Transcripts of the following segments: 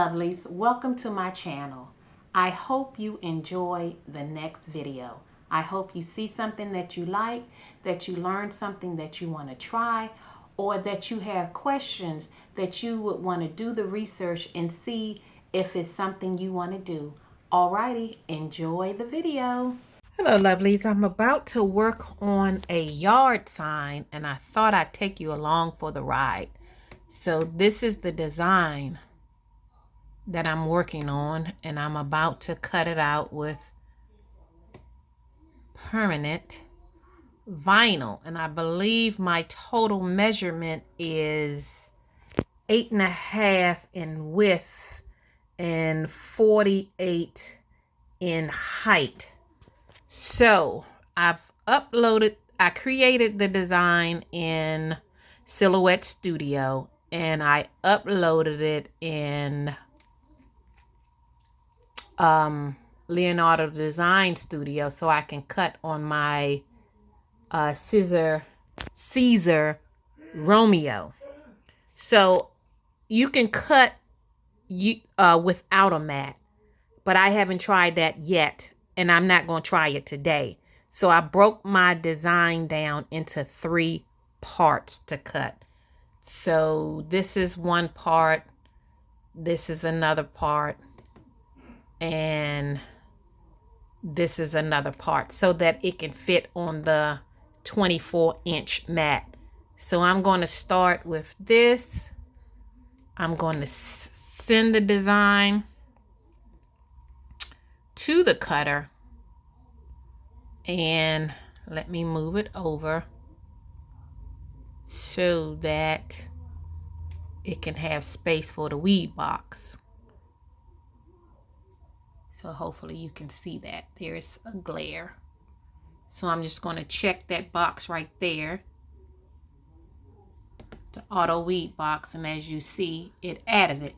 lovelies, welcome to my channel. I hope you enjoy the next video. I hope you see something that you like, that you learn something that you want to try, or that you have questions that you would want to do the research and see if it's something you want to do. Alrighty, enjoy the video. Hello lovelies, I'm about to work on a yard sign and I thought I'd take you along for the ride. So this is the design that I'm working on, and I'm about to cut it out with permanent vinyl, and I believe my total measurement is 8.5 in width and 48 in height. So I created the design in Silhouette Studio and I uploaded it in Leonardo Design Studio so I can cut on my Caesar Romeo. So you can cut without a mat, but I haven't tried that yet, and I'm not going to try it today. So I broke my design down into 3 parts to cut. So this is one part, this is another part, and this is another part, so that it can fit on the 24-inch mat. So I'm going to start with this. I'm going to send the design to the cutter, and let me move it over so that it can have space for the weed box. So hopefully you can see that. There's a glare. So I'm just going to check that box right there, the auto weed box, and as you see, it added it.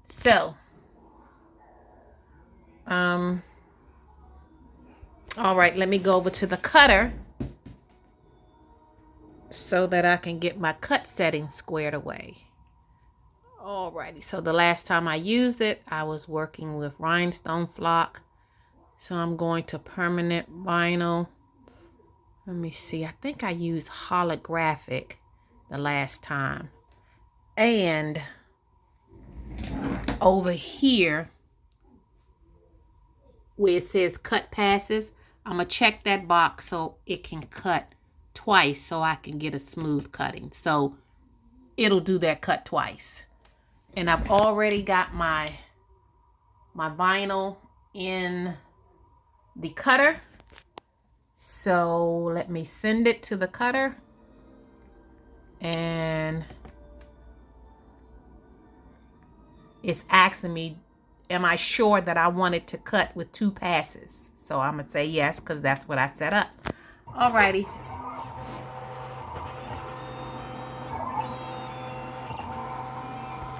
So, all right, let me go over to the cutter so that I can get my cut settings squared away. Alrighty, so the last time I used it, I was working with rhinestone flock. So I'm going to permanent vinyl. Let me see, I think I used holographic the last time. And over here, where it says cut passes, I'm going to check that box so it can cut twice so I can get a smooth cutting. So it'll do that cut twice. And I've already got my vinyl in the cutter. So let me send it to the cutter. And it's asking me, am I sure that I want it to cut with 2 passes? So I'm going to say yes, because that's what I set up. Alrighty.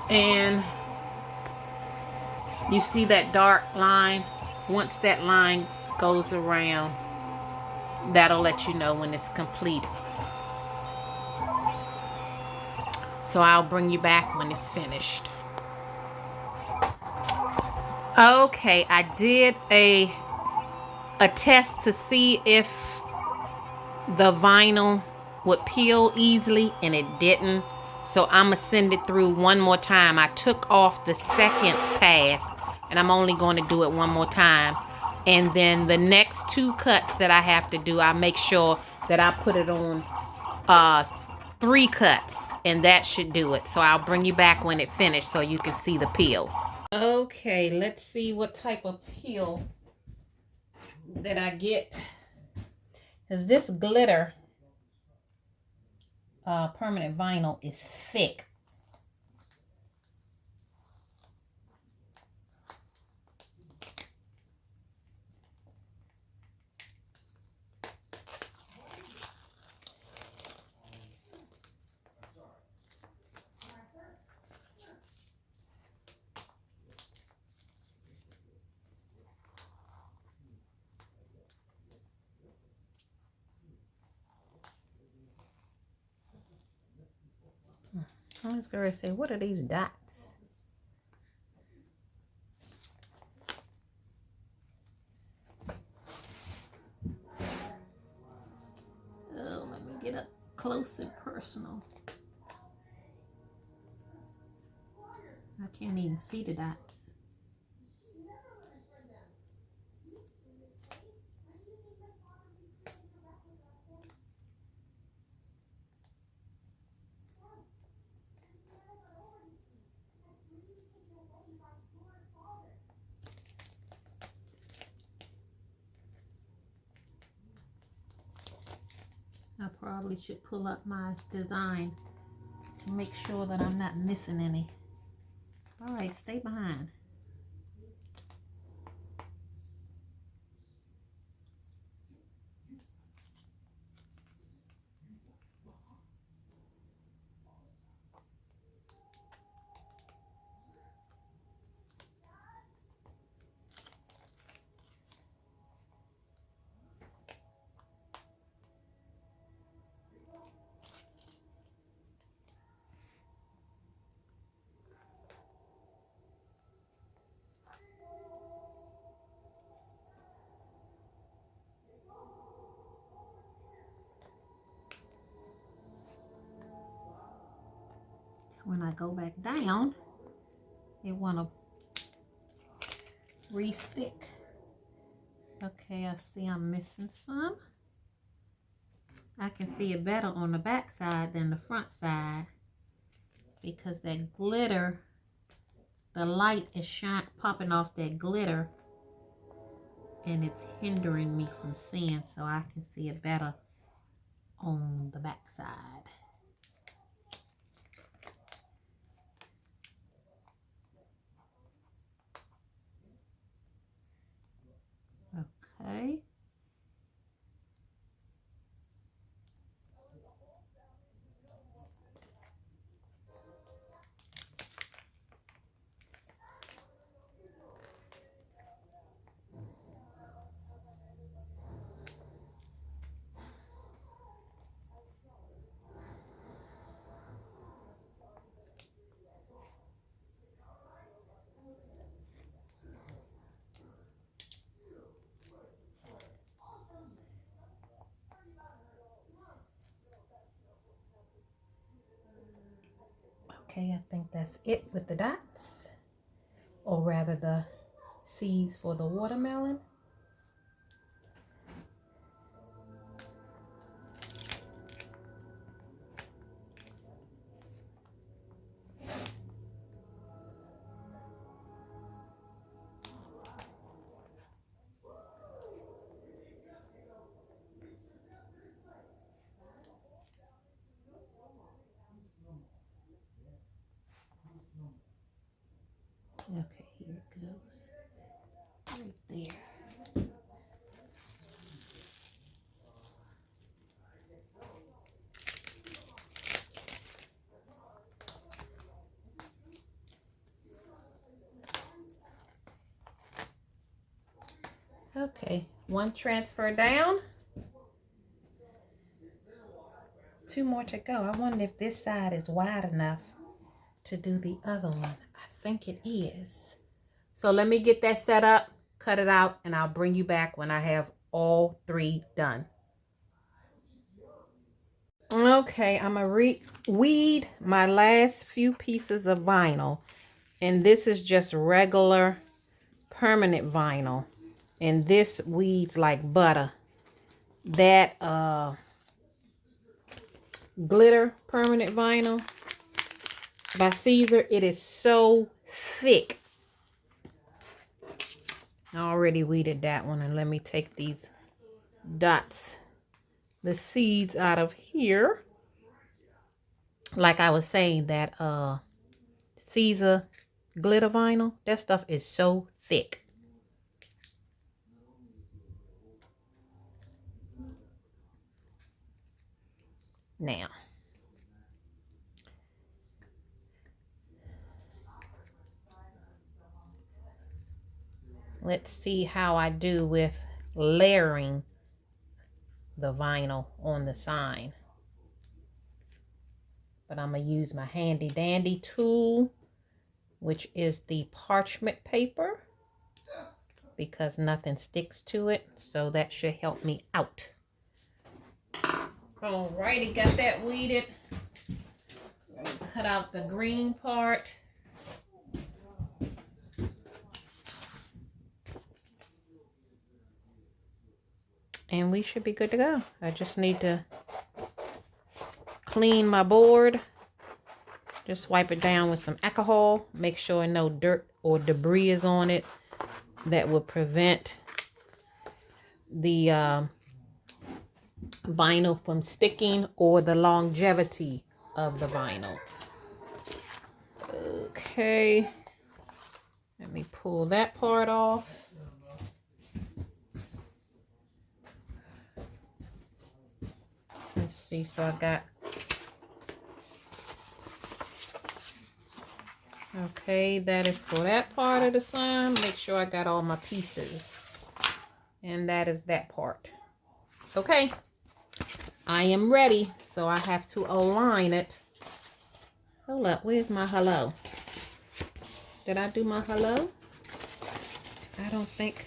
And you see that dark line? Once that line goes around, that'll let you know when it's completed. So I'll bring you back when it's finished. Okay, I did a test to see if the vinyl would peel easily, and it didn't. So I'm going to send it through one more time. I took off the second pass, and I'm only going to do it one more time. And then the next 2 cuts that I have to do, I make sure that I put it on 3 cuts, and that should do it. So I'll bring you back when it's finished so you can see the peel. Okay, let's see what type of peel that I get. Because this glitter permanent vinyl is thick. I was going to say, what are these dots? get up close and personal. I can't even see the dots. I probably should pull up my design to make sure that I'm not missing any. All right, stay behind. When I go back down, you want to re-stick. Okay, I see I'm missing some. I can see it better on the back side than the front side because that glitter, the light is popping off that glitter and it's hindering me from seeing, so I can see it better on the back side. Okay. Okay, I think that's it with the dots, or rather the seeds for the watermelon. Okay, here it goes. Right there. Okay, one transfer down. Two more to go. I wonder if this side is wide enough to do the other one. I think it is. So let me get that set up, cut it out, and I'll bring you back when I have all three done. Okay, I'm going to weed my last few pieces of vinyl. And this is just regular permanent vinyl. And this weeds like butter. That glitter permanent vinyl by Caesar, it is so thick. I already weeded that one, and let me take these dots, the seeds out of here. Like I was saying, that Caesar glitter vinyl, that stuff is so thick. Now, let's see how I do with layering the vinyl on the sign. But I'm going to use my handy dandy tool, which is the parchment paper, because nothing sticks to it. So that should help me out. Alrighty, got that weeded. Cut out the green part. And we should be good to go. I just need to clean my board. Just wipe it down with some alcohol. Make sure no dirt or debris is on it that will prevent the vinyl from sticking or the longevity of the vinyl. Okay. Let me pull that part off. Let's see, so I got, okay, that is for that part of the sign. Make sure I got all my pieces. And that is that part. Okay, I am ready, so I have to align it. Hold up, where's my hello? Did I do my hello? I don't think.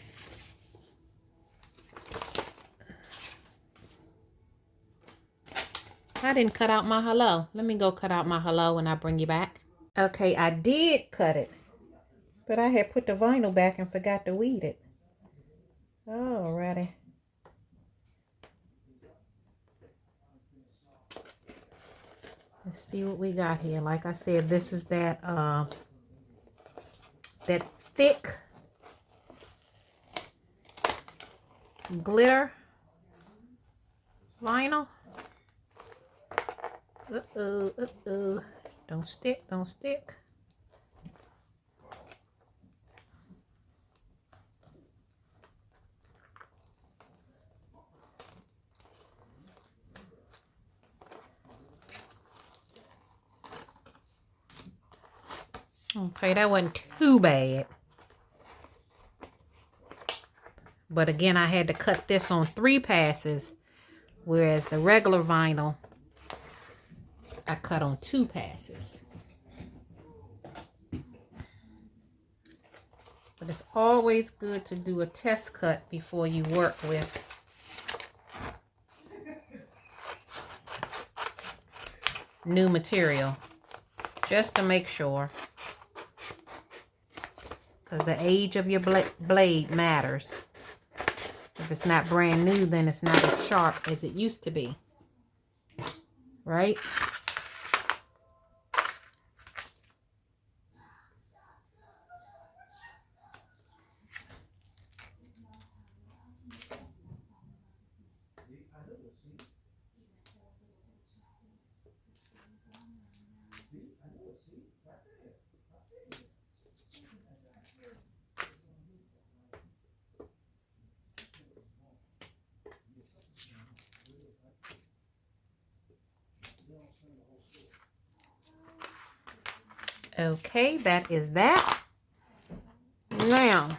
I didn't cut out my hello. Let me go cut out my hello and I'll bring you back. Okay, I did cut it, but I had put the vinyl back and forgot to weed it. Alrighty. Let's see what we got here. Like I said, this is that that thick glitter vinyl. Uh-oh. Don't stick, don't stick. Okay, that wasn't too bad. But again, I had to cut this on 3 passes, whereas the regular vinyl, I cut on 2 passes. But it's always good to do a test cut before you work with new material, just to make sure. Because the age of your blade matters. If it's not brand new, then it's not as sharp as it used to be. Right? Okay, that is that. Now,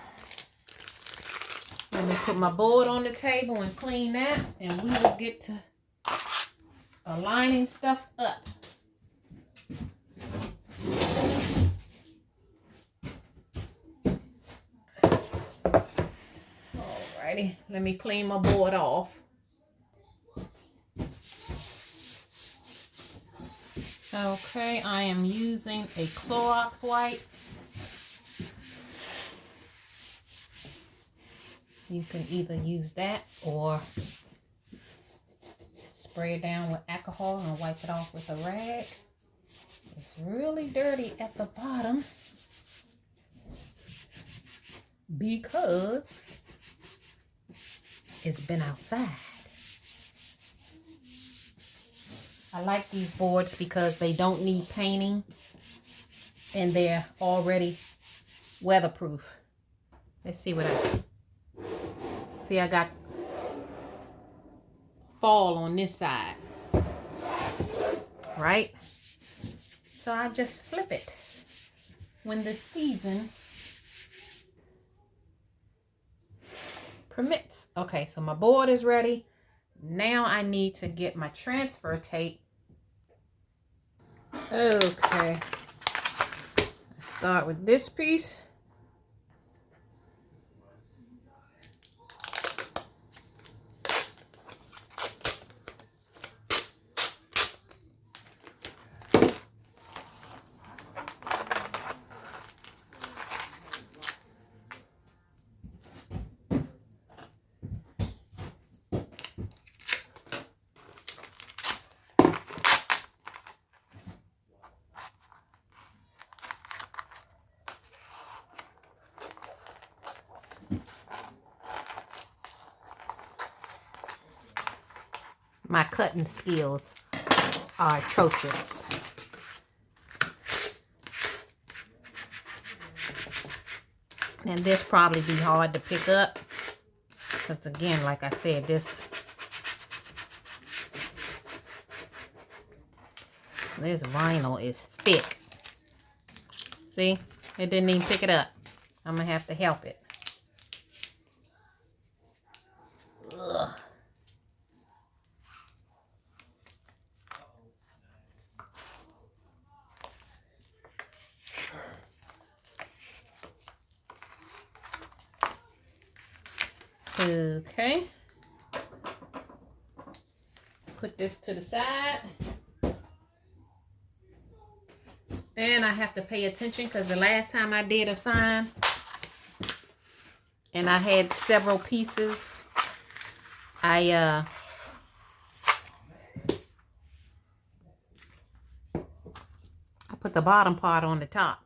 let me put my board on the table and clean that, and we will get to aligning stuff up. Alrighty, let me clean my board off. Okay, I am using a Clorox wipe. You can either use that or spray it down with alcohol and wipe it off with a rag. It's really dirty at the bottom because it's been outside. I like these boards because they don't need painting and they're already weatherproof. Let's see what I got fall on this side, right? So I just flip it when the season permits. Okay, so my board is ready. Now I need to get my transfer tape. Okay, start with this piece. My cutting skills are atrocious. And this probably be hard to pick up. Because again, like I said, this vinyl is thick. See? It didn't even pick it up. I'm going to have to help it. Ugh. Okay. Put this to the side. And I have to pay attention because the last time I did a sign and I had several pieces, I put the bottom part on the top.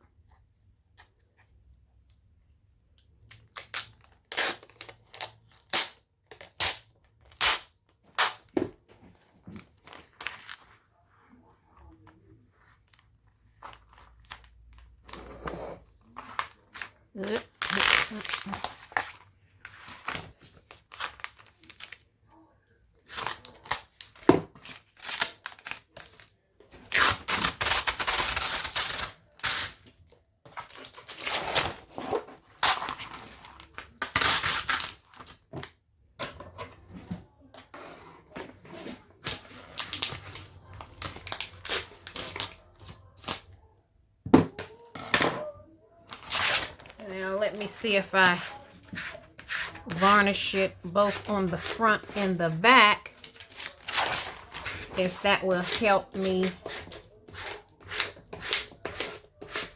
Now let me see if I varnish it both on the front and the back, if that will help me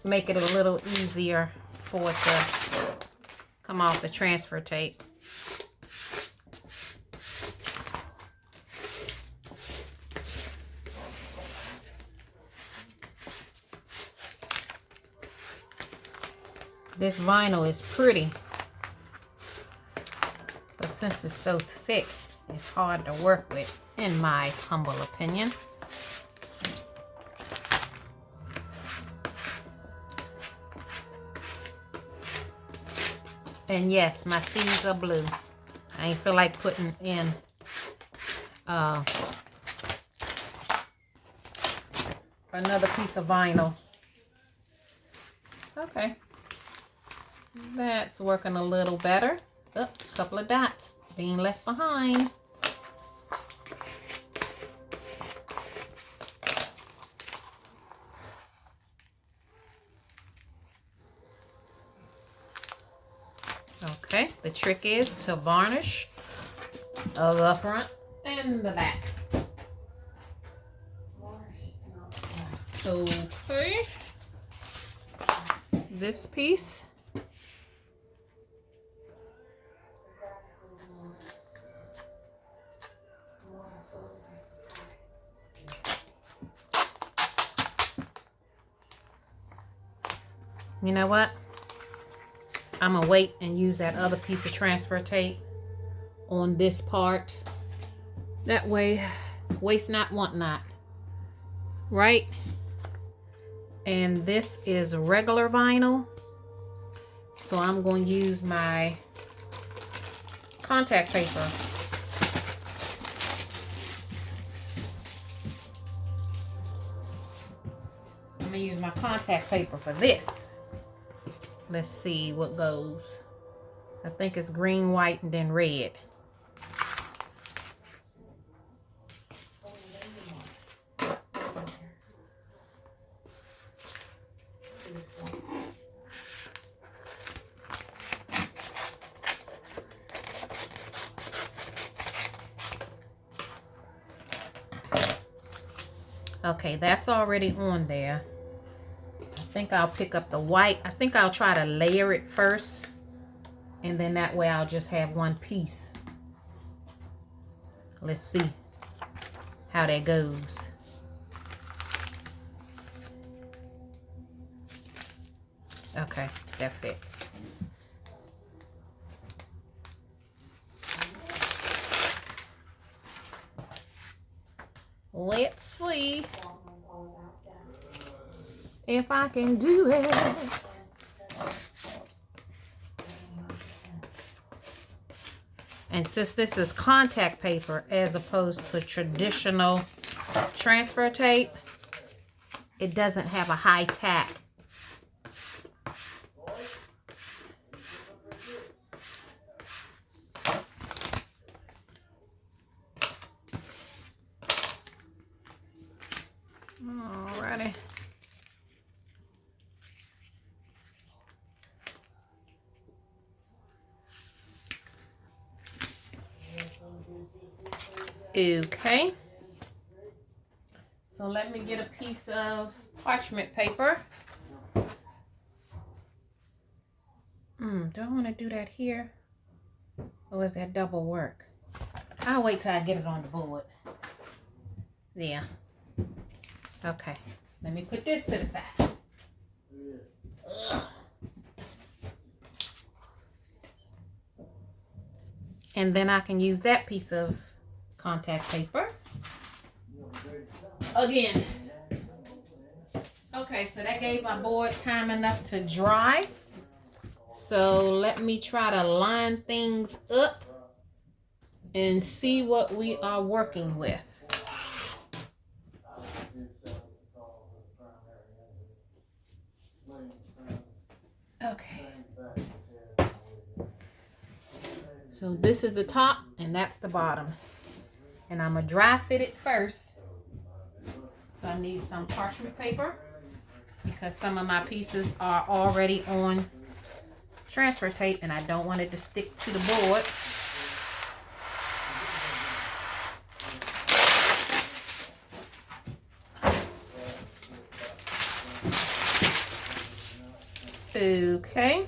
make it a little easier for it to come off the transfer tape. This vinyl is pretty, but since it's so thick, it's hard to work with, in my humble opinion. And yes, my seams are blue. I ain't feel like putting in another piece of vinyl. Okay. That's working a little better. Oh, a couple of dots being left behind. Okay, the trick is to varnish the front and the back. Okay. This piece. You know what? I'm gonna wait and use that other piece of transfer tape on this part. That way, waste not, want not. Right? And this is regular vinyl. So I'm going to use my contact paper. I'm going to use my contact paper for this. Let's see what goes. I think it's green, white, and then red. Okay, that's already on there. I think I'll pick up the white. I think I'll try to layer it first, and then that way I'll just have one piece. Let's see how that goes. Okay, that fits. Let's see if I can do it. And since this is contact paper as opposed to traditional transfer tape, it doesn't have a high tack. Alrighty. Okay. So let me get a piece of parchment paper. Do I want to do that here? Or is that double work? I'll wait till I get it on the board. Yeah. Okay. Let me put this to the side. Ugh. And then I can use that piece of contact paper. Again. Okay, so that gave my board time enough to dry. So let me try to line things up and see what we are working with. Okay. So this is the top and that's the bottom. And I'm going to dry fit it first. So I need some parchment paper because some of my pieces are already on transfer tape and I don't want it to stick to the board. Okay.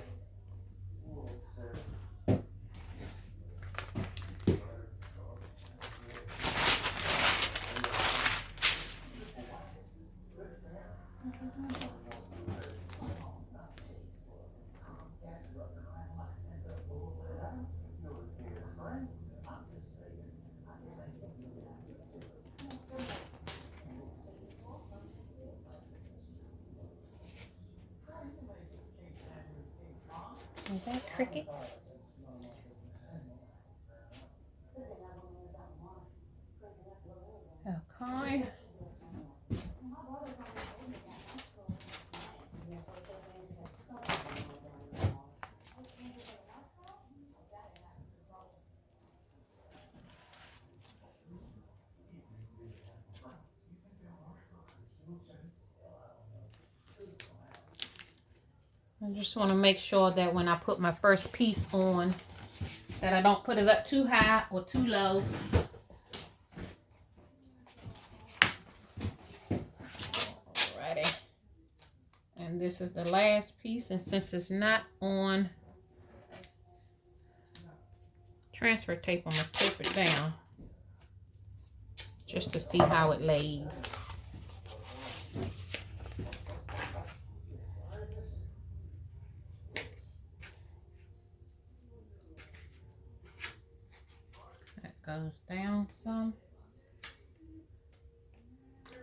Is that cricket? Okay. I just want to make sure that when I put my first piece on, that I don't put it up too high or too low. Alrighty. And this is the last piece, and since it's not on transfer tape, I'm going to tape it down just to see how it lays. That goes down some.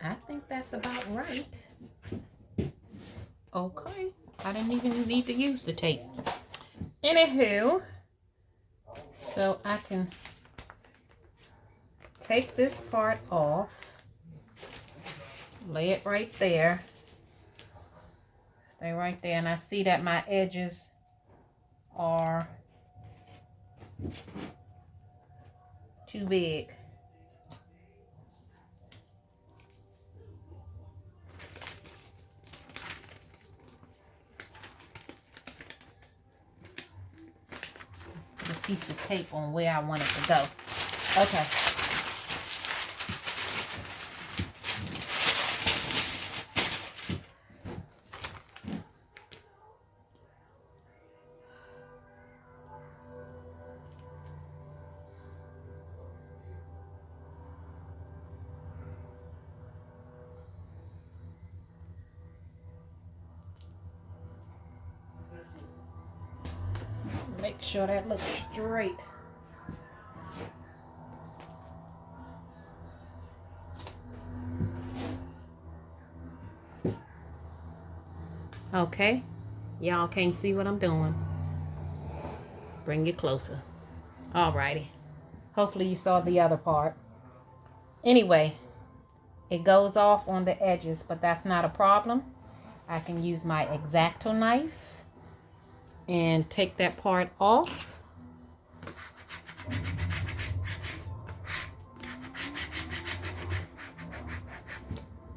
I think that's about right. Okay, I didn't even need to use the tape. Anywho, so I can take this part off, lay it right there, stay right there, and I see that my edges are too big. Put a piece of tape on where I want it to go. Okay. Make sure that looks straight. Okay, y'all can't see what I'm doing. Bring it closer. Alrighty. Hopefully you saw the other part. Anyway, it goes off on the edges, but that's not a problem. I can use my X-Acto knife and take that part off.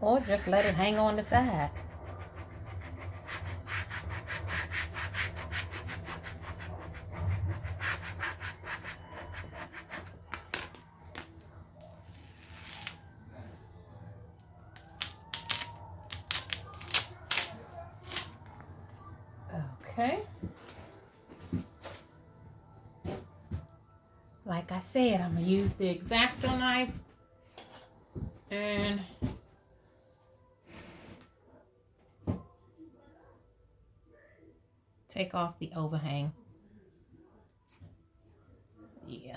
Or just let it hang on the side. Okay. Like I said, I'm going to use the X-Acto knife and take off the overhang. Yeah.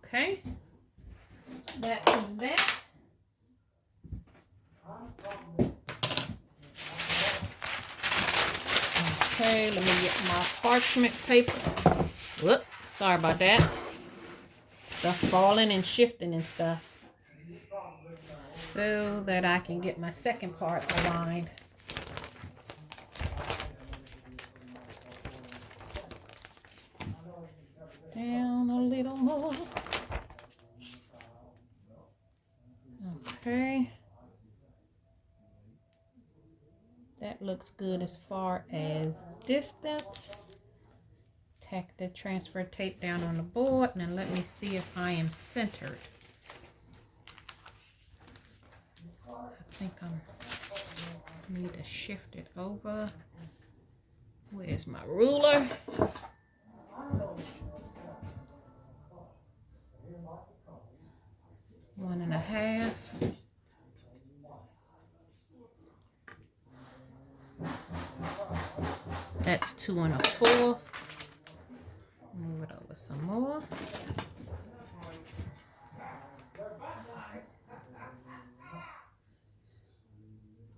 Okay. That is that. Okay, let me get my parchment paper. Whoop, sorry about that. Stuff falling and shifting and stuff. So that I can get my second part aligned. Down a little more. Okay. That looks good as far as distance. Tack the transfer tape down on the board. Now let me see if I am centered. I think I need to shift it over. Where's my ruler? 1.5. That's 2 1/4. Move it over some more.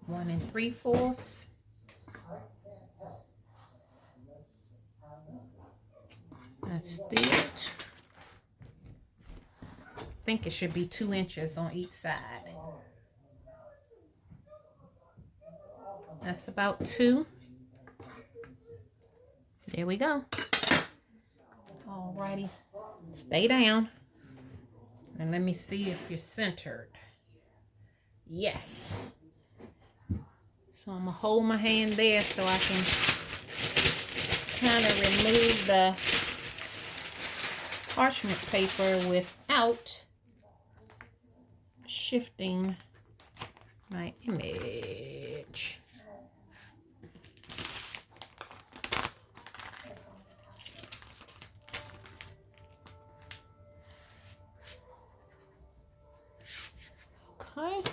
1 3/4. That's it. I think it should be 2 inches on each side. That's about 2. There we go. Alrighty. Stay down. And let me see if you're centered. Yes. So I'm going to hold my hand there so I can kind of remove the parchment paper without shifting my image. Okay.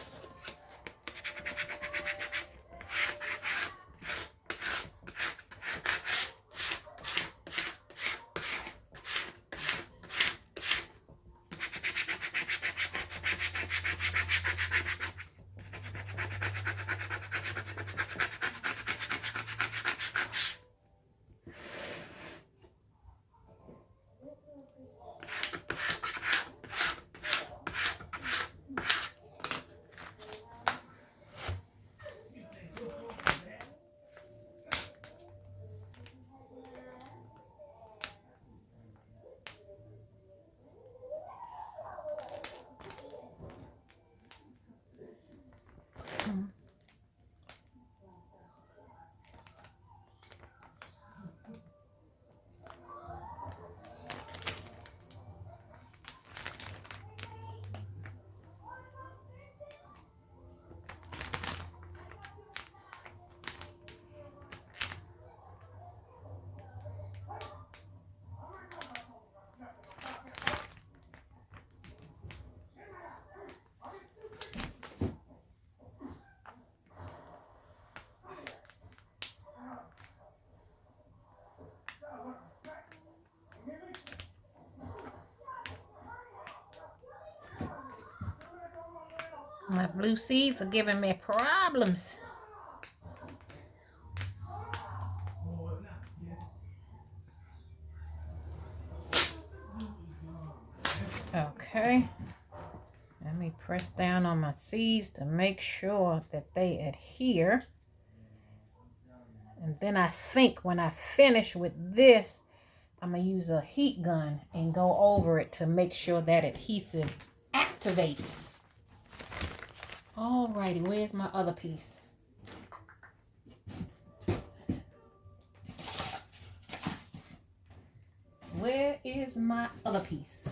My blue seeds are giving me problems. Okay. Let me press down on my seeds to make sure that they adhere. And then I think when I finish with this, I'm going to use a heat gun and go over it to make sure that adhesive activates. Alrighty, where's my other piece? Where is my other piece?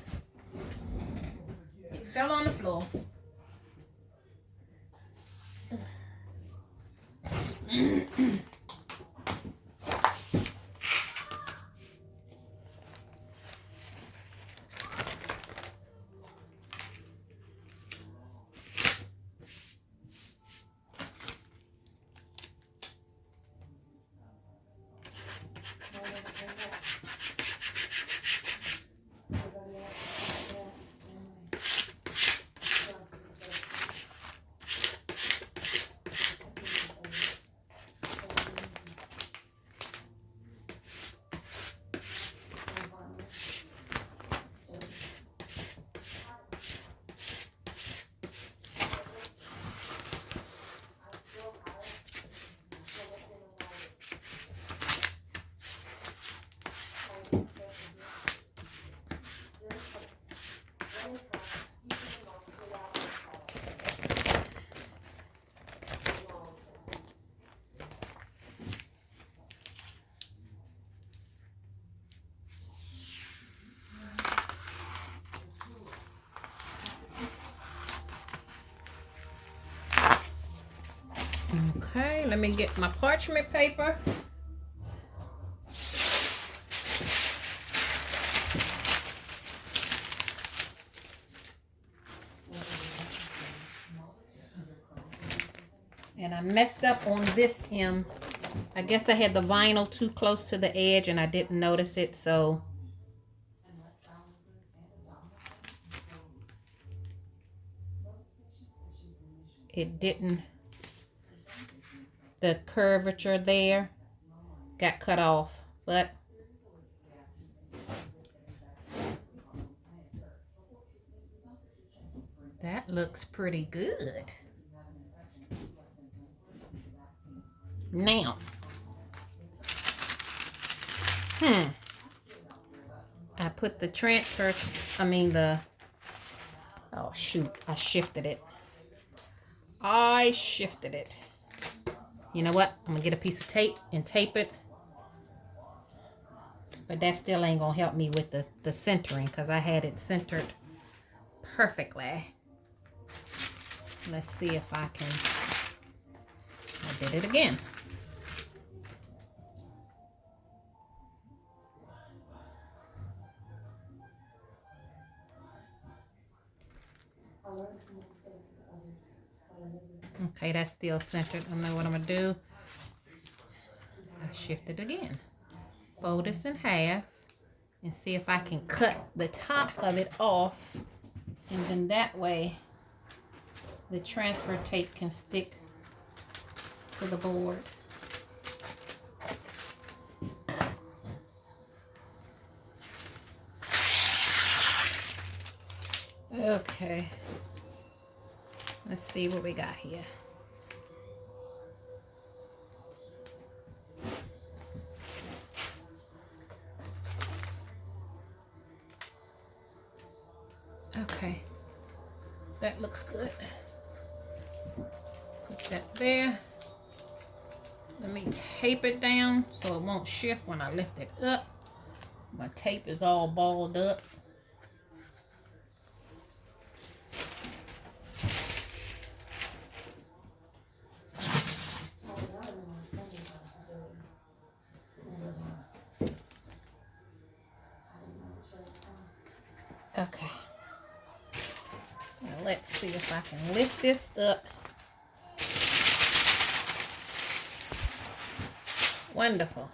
It fell on the floor. Okay, let me get my parchment paper. And I messed up on this end. I guess I had the vinyl too close to the edge and I didn't notice it, so it didn't, the curvature there got cut off, but that looks pretty good. Now, I put the transfer, oh shoot, I shifted it. You know what? I'm gonna get a piece of tape and tape it. But that still ain't gonna help me with the centering because I had it centered perfectly. Let's see if I can. I did it again. Okay, that's still centered. I know what I'm gonna do. I shift it again. Fold this in half and see if I can cut the top of it off, and then that way the transfer tape can stick to the board. Okay, let's see what we got here. Okay, that looks good. Put that there. Let me tape it down so it won't shift when I lift it up. My tape is all balled up. Okay. Now let's see if I can lift this up. Wonderful.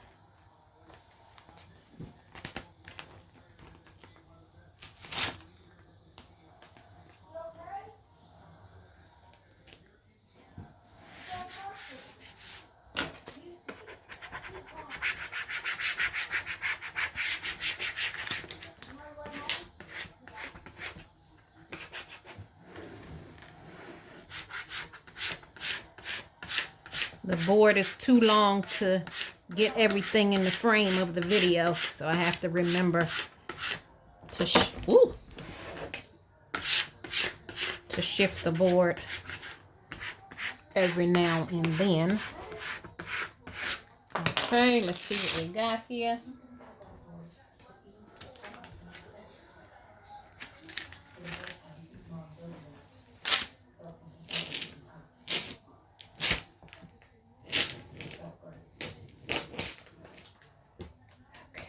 The board is too long to get everything in the frame of the video, so I have to remember to shift the board every now and then. Okay, let's see what we got here.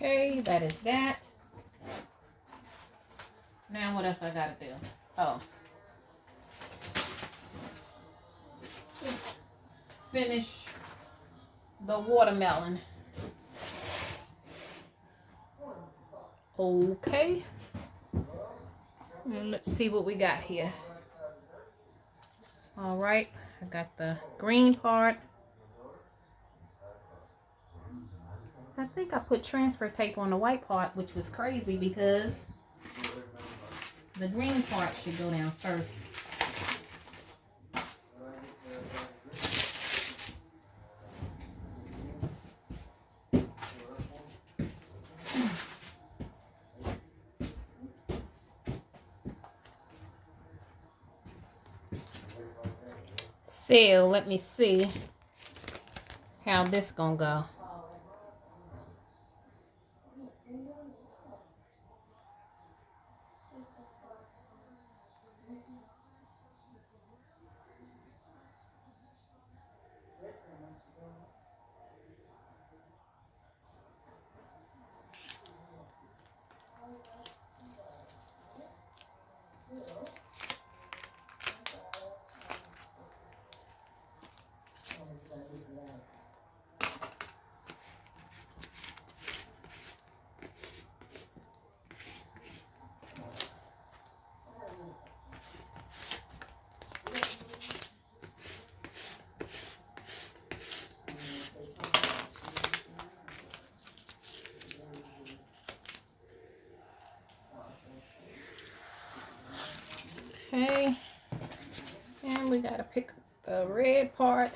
Okay, that is that. Now what else I gotta do? Oh. Finish the watermelon. Okay. And let's see what we got here. All right, I got the green part. I think I put transfer tape on the white part, which was crazy because the green part should go down first. So let me see how this gonna go. Okay, and we gotta pick the red part.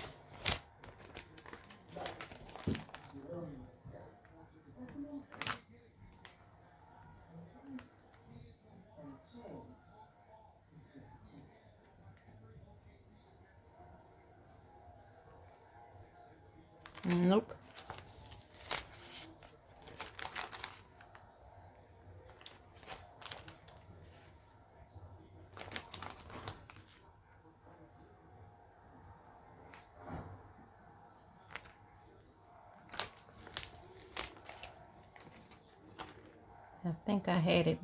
Nope. I think I had it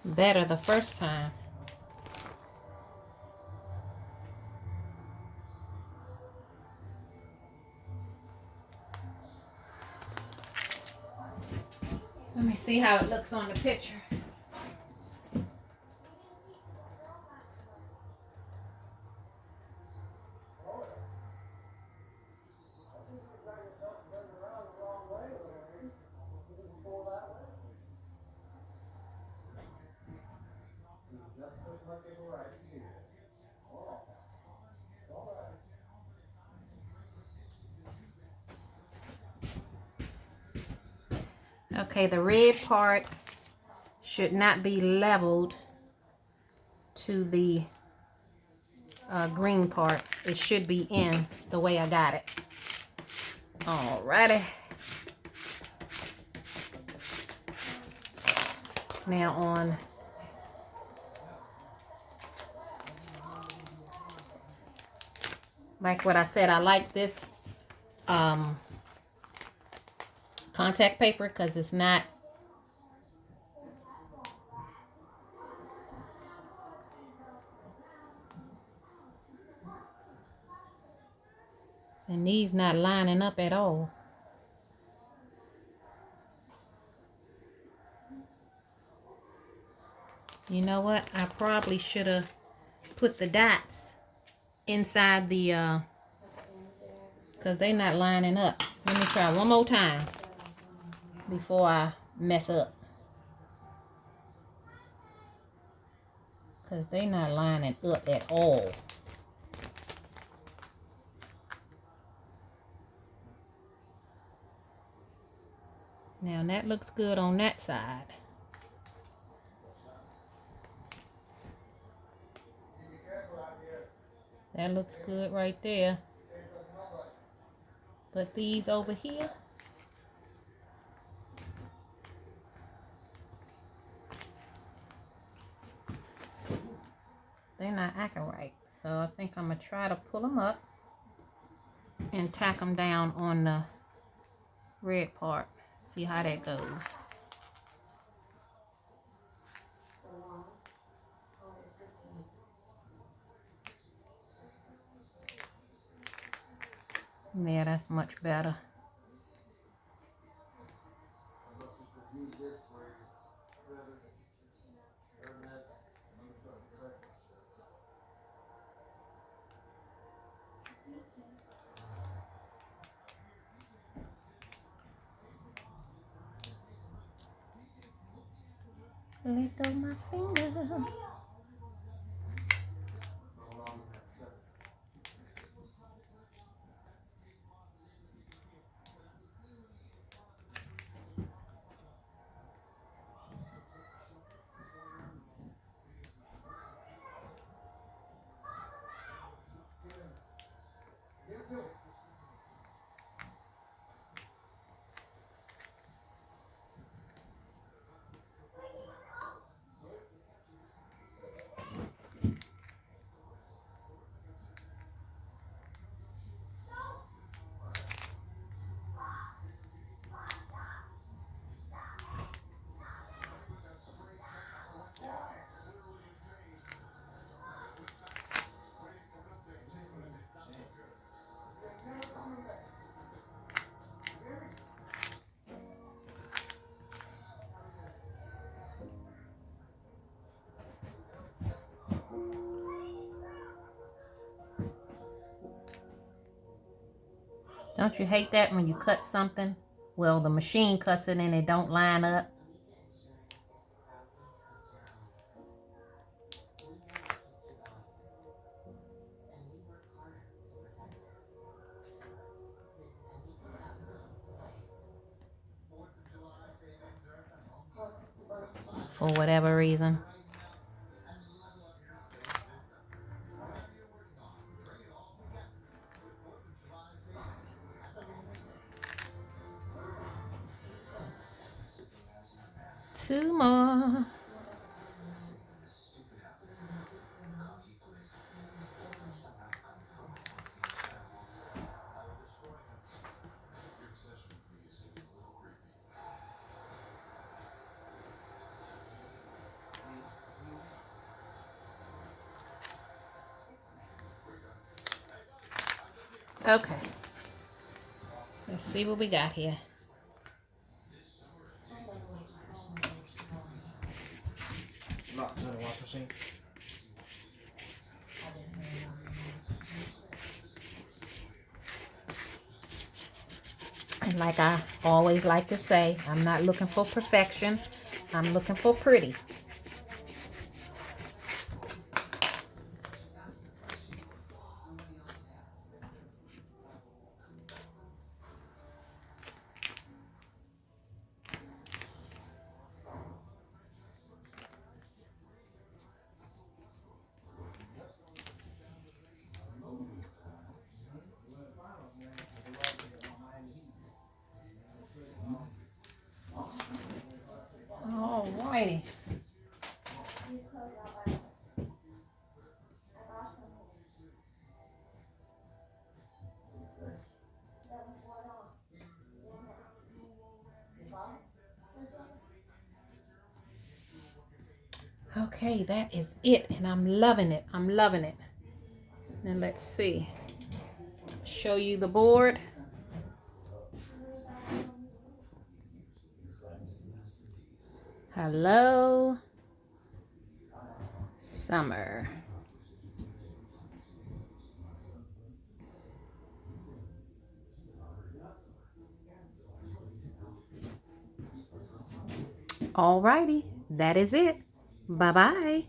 better the first time. Let me see how it looks on the picture. Okay, the red part should not be leveled to the green part. It should be in the way I got it. Alrighty. Now on like what I said, I like this contact paper because it's not and these not lining up at all. You know what? I probably should have put the dots inside the because they're not lining up. Let me try one more time before I mess up. because they not lining up at all. Now that looks good on that side. That looks good right there. But these over here, they're not acting right. So I think I'm going to try to pull them up and tack them down on the red part. See how that goes. Yeah, that's much better. Little my finger. Don't you hate that when you cut something? Well, the machine cuts it and it don't line up. For whatever reason. Two more. Okay. Let's see what we got here. Not turn the wash machine. And like I always like to say, I'm not looking for perfection. I'm looking for pretty. All righty. Okay, that is it, and I'm loving it. I'm loving it. Now let's see. Show you the board. Hello, summer. All righty, that is it. Bye-bye.